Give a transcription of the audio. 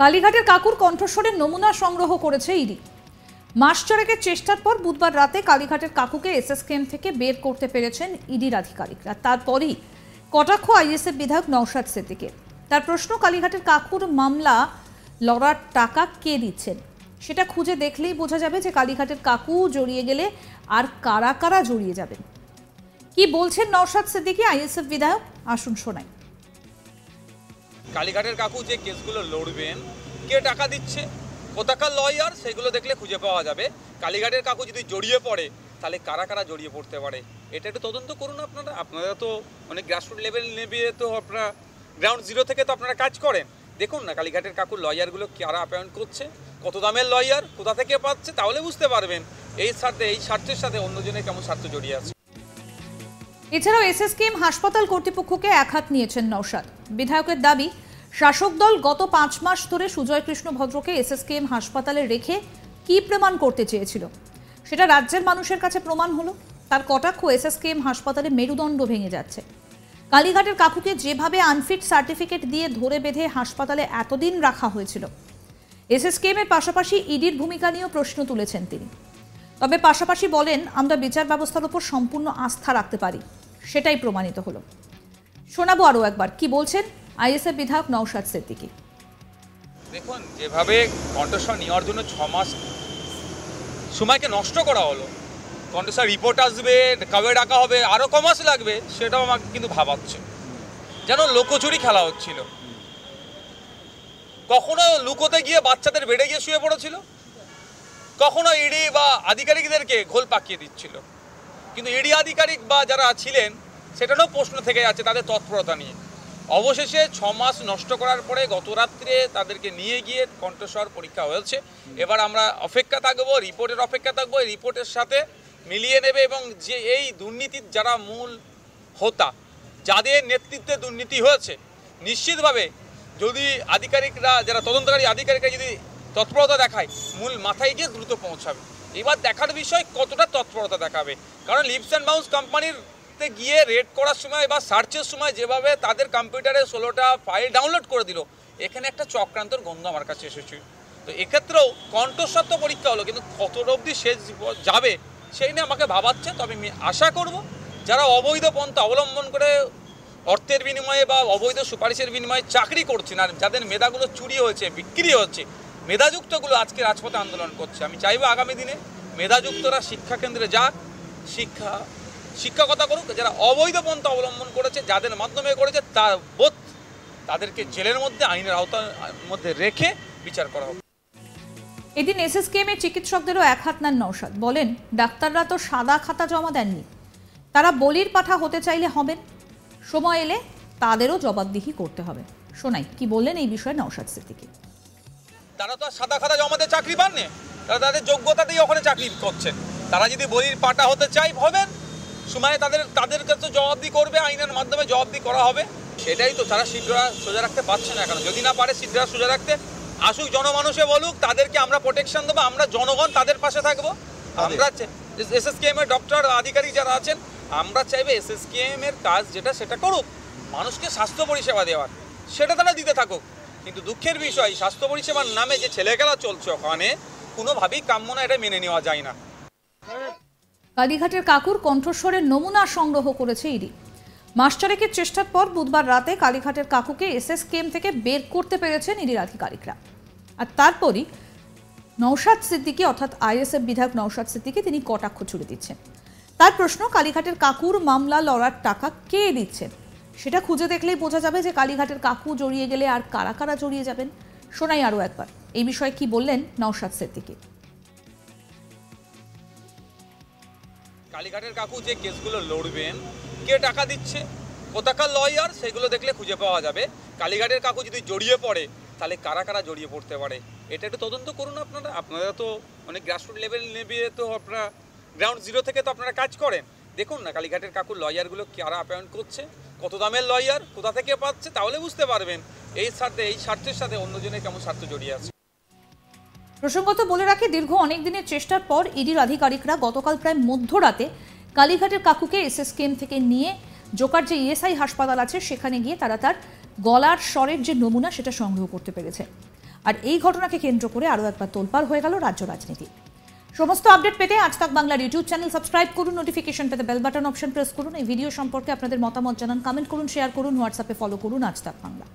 কালীঘাটের কাকুর কণ্ঠস্বরের নমুনা সংগ্রহ করেছে ইডি। মাস চারেকের চেষ্টার পর বুধবার রাতে কালীঘাটের কাকুকে এসএসকেএম থেকে বের করতে পেরেছেন ইডির আধিকারিকরা। তারপরই কটাক্ষ আইএসএফ বিধায়ক নওশাদ সিদ্দিকীর। তার প্রশ্ন, কালীঘাটের কাকুর মামলা লড়ার টাকা কে দিচ্ছেন? সেটা খুঁজে দেখলেই বোঝা যাবে যে কালীঘাটের কাকু জড়িয়ে গেলে আর কারা কারা জড়িয়ে যাবেন। কি বলছেন নওশাদ সিদ্দিকী আইএসএফ বিধায়ক, আসুন শোনাই। কালীঘাটের কাকু যে কেসগুলো লড়বেন, কে টাকা দিচ্ছে, কোথাকার লয়ার, সেগুলো দেখলে খুঁজে পাওয়া যাবে। কালীঘাটের কাকু যদি জড়িয়ে পড়ে তাহলে কারা কারা জড়িয়ে পড়তে পারে এটা একটু তদন্ত করুন। আপনারা তো অনেক গ্রাসরুট লেভেল নেবে, তো আপনারা গ্রাউন্ড জিরো থেকে তো আপনারা কাজ করেন। দেখুন না কালীঘাটের কাকুর লয়ারগুলো কারা অ্যাপয়েন্ট করছে, কত দামের লয়ার, কোথা থেকে পাচ্ছে, তাহলে বুঝতে পারবেন এই স্বার্থের সাথে অন্যজনের কেমন স্বার্থ জড়িয়ে আছে। এছাড়াও এসএসকেএম হাসপাতাল কর্তৃপক্ষকে একহাত নিয়েছেন নওশাদ। বিধায়কের দাবি, শাসক দল গত 5 মাস ধরে সুজয় কৃষ্ণ ভদ্রকে এসএসকেএম হাসপাতালে রেখে কি প্রমাণ করতে চেয়েছিল, সেটা রাজ্যের মানুষের কাছে প্রমাণ হলো। তার কটাক্ষ, এসএসকেএম হাসপাতালে মেরুদণ্ড ভেঙে যাচ্ছে। কালীঘাটের কাকুকে যেভাবে আনফিট সার্টিফিকেট দিয়ে ধরে বেঁধে হাসপাতালে এতদিন রাখা হয়েছিল, এসএসকেএম এর পাশাপাশি ইডির ভূমিকা নিয়েও প্রশ্ন তুলেছেন তিনি। তবে পাশাপাশি বলেন, আমরা বিচার ব্যবস্থার উপর সম্পূর্ণ আস্থা রাখতে পারি, সেটাই প্রমাণিত হলো। শোনাবো আরও একবার কি বলছেন আইএসএফ বিধায়ক নওশাদ সিদ্দিকী। দেখুন, যেভাবে কণ্ঠস্বর নেওয়ার জন্য 6 মাস সময়কে নষ্ট করা হলো, কণ্ঠস্বর রিপোর্ট আসবে, কবে ডাকা হবে, আরও ক মাস লাগবে, সেটাও আমাকে কিন্তু ভাবাচ্ছে। যেন লোকচুরি খেলা হচ্ছিল। কখনো লুকোতে গিয়ে বাচ্চাদের বেডে গিয়ে শুয়ে পড়েছিল, কখনো ইডি বা আধিকারিকদেরকে ঘোল পাকিয়ে দিচ্ছিল। কিন্তু ইডি আধিকারিক বা যারা ছিলেন সেটারও প্রশ্ন থেকে যাচ্ছে তাদের তৎপরতা নিয়ে। অবশেষে 6 মাস নষ্ট করার পরে গত রাত্রে তাদেরকে নিয়ে গিয়ে কণ্ঠস্বর পরীক্ষা হয়েছে। এবার আমরা অপেক্ষা থাকবো, রিপোর্টের অপেক্ষা থাকবো, এই রিপোর্টের সাথে মিলিয়ে নেবে এবং যে এই দুর্নীতির যারা মূল হোতা, যাদের নেতৃত্বে দুর্নীতি হয়েছে, নিশ্চিতভাবে যদি আধিকারিকরা, যারা তদন্তকারী আধিকারিকরা যদি তৎপরতা দেখায়, মূল মাথায় গিয়ে দ্রুত পৌঁছাবে। এবার দেখার বিষয় কতটা তৎপরতা দেখাবে, কারণ লিপস অ্যান্ড বাউন্স কোম্পানিতে গিয়ে রেড করার সময় বা সার্চের সময় যেভাবে তাদের কম্পিউটারে 16টা ফাইল ডাউনলোড করে দিল, এখানে একটা চক্রান্তর গন্ধ আমার কাছে এসেছে। তো এক্ষেত্রেও কণ্ঠস্বর তো পরীক্ষা হলো, কিন্তু কতটা অবধি শেষ যাবে সেই নিয়ে আমাকে ভাবাচ্ছে। তবে আমি আশা করব যারা অবৈধ পন্থা অবলম্বন করে অর্থের বিনিময়ে বা অবৈধ সুপারিশের বিনিময়ে চাকরি করছেন, আর যাদের মেধাগুলো চুরি হয়েছে, বিক্রি হচ্ছে, মেধাযুক্তগুলো আজকে রাজপথে আন্দোলন করছে। আমি চাইবো আগামী দিনে মেধাযুক্তরা শিক্ষা কেন্দ্রে যাক, শিক্ষকতা করুক। যারা অবৈধ পন্থা অবলম্বন করেছে, যাদের মাধ্যমে করেছে, তার বোধ তাদেরকে জেলের মধ্যে, আইনের আওতার মধ্যে রেখে বিচার করা হবে। এদিন এসএসকেএম এর চিকিৎসকদেরও একহাত নেন নওশাদ। বলেন, ডাক্তাররা তো সাদা খাতা জমা দেননি, তারা বলির পাঠা হতে চাইলে হবেন, সময় এলে তাদেরও জবাবদিহি করতে হবে। শোনাই কি বললেন এই বিষয়ে নওশাদ সিদ্দিকী। তারা তো আর সাদা খাতা জমাতে চাকরি পাননি, তারা তাদের যোগ্যতা দিয়ে ওখানে চাকরি করছেন। তারা যদি বলির পাঠা হতে চাই হবেন, সময় তাদের কাছে জবাবদিহি করবে, আইনের মাধ্যমে জবাবদিহি করা হবে। সেটাই তো তারা সিদ্ধরা সোজা রাখতে পারছে না। কেন যদি না পারে সিদ্ধরা সোজা রাখতে, আসুক জনমানুষে বলুক, তাদেরকে আমরা প্রোটেকশন দেবো, আমরা জনগণ তাদের পাশে থাকবো। আমরা এসএসকেএম এর ডক্টর আধিকারিক যারা আছেন, আমরা চাইবো এসএসকেএম এর কাজ যেটা সেটা করুক, মানুষকে স্বাস্থ্য পরিষেবা দেওয়ার, সেটা তারা দিতে থাকুক। কিন্তু দুঃখের বিষয়, স্বাস্থ্য পরিষেবার নামে যে ছেলেখেলা চলছে ওখানে, কোনোভাবেই কাম্য না, এটা মেনে নেওয়া যায় না। কালীঘাটের কাকুর কণ্ঠস্বরের নমুনা সংগ্রহ করেছে ইডি। মাস চারেকের চেষ্টার পর বুধবার রাতে কালীঘাটের কাকুকে এসএসকেএম থেকে বের করতে পেরেছেন ইডির আধিকারিকরা। আর তারপরই নওশাদ সিদ্দিকী, অর্থাৎ আইএসএফ বিধায়ক নওশাদ সিদ্দিকী, তিনি কটাক্ষ ছুড়ে দিচ্ছেন। তার প্রশ্ন, কালীঘাটের কাকুর মামলা লড়ার টাকা কে দিচ্ছেন, সেটা খুঁজে দেখলেই বোঝা যাবে যে কালীঘাটের কাকু জড়িয়ে গেলে আর কারা কারা জড়িয়ে যাবেন। শোনাই আরও একবার এই বিষয়ে কি বললেন নওশাদ সিদ্দিকী। কালীঘাটের কাকু যে কেসগুলো লড়বেন, কে টাকা দিচ্ছে, কোথাকার লয়ার, সেগুলো দেখলে খুঁজে পাওয়া যাবে। কালীঘাটের কাকু যদি জড়িয়ে পড়ে তাহলে কারা কারা জড়িয়ে পড়তে পারে এটা একটু তদন্ত করুন। আপনারা তো অনেক গ্রাসরুট লেভেল নেবে, তো আপনারা গ্রাউন্ড জিরো থেকে তো আপনারা কাজ করেন। দেখুন না কালীঘাটের কাকুর লয়ারগুলো কারা অ্যাপয়েন্ট করছে, কত দামের লয়ার, কোথা থেকে পাচ্ছে, তাহলে বুঝতে পারবেন এই স্বার্থের সাথে অন্যজনের কেমন স্বার্থ জড়িয়ে আছে। প্রসঙ্গত বলে রাখি, দীর্ঘ অনেক দিনের চেষ্টার পর ইডির আধিকারিকরা গতকাল প্রায় মধ্যরাতে কালীঘাটের কাকুকে এসএসকেএম থেকে নিয়ে জোকার যে ইএসআই হাসপাতাল আছে সেখানে গিয়ে তারা তার গলার স্বরের যে নমুনা সেটা সংগ্রহ করতে পেরেছে। আর এই ঘটনাকে কেন্দ্র করে আরও একবার তোলপাড় হয়ে গেল রাজ্য রাজনীতি। সমস্ত আপডেট পেতে আজ তাক বাংলার ইউটিউব চ্যানেল সাবস্ক্রাইব করুন, নোটিফিকেশন পেতে বেল বাটন অপশন প্রেস করুন। এই ভিডিও সম্পর্কে আপনাদের মতামত জানান, কমেন্ট করুন, শেয়ার করুন, হোয়াটসঅ্যাপে ফলো করুন আজ তাক বাংলা।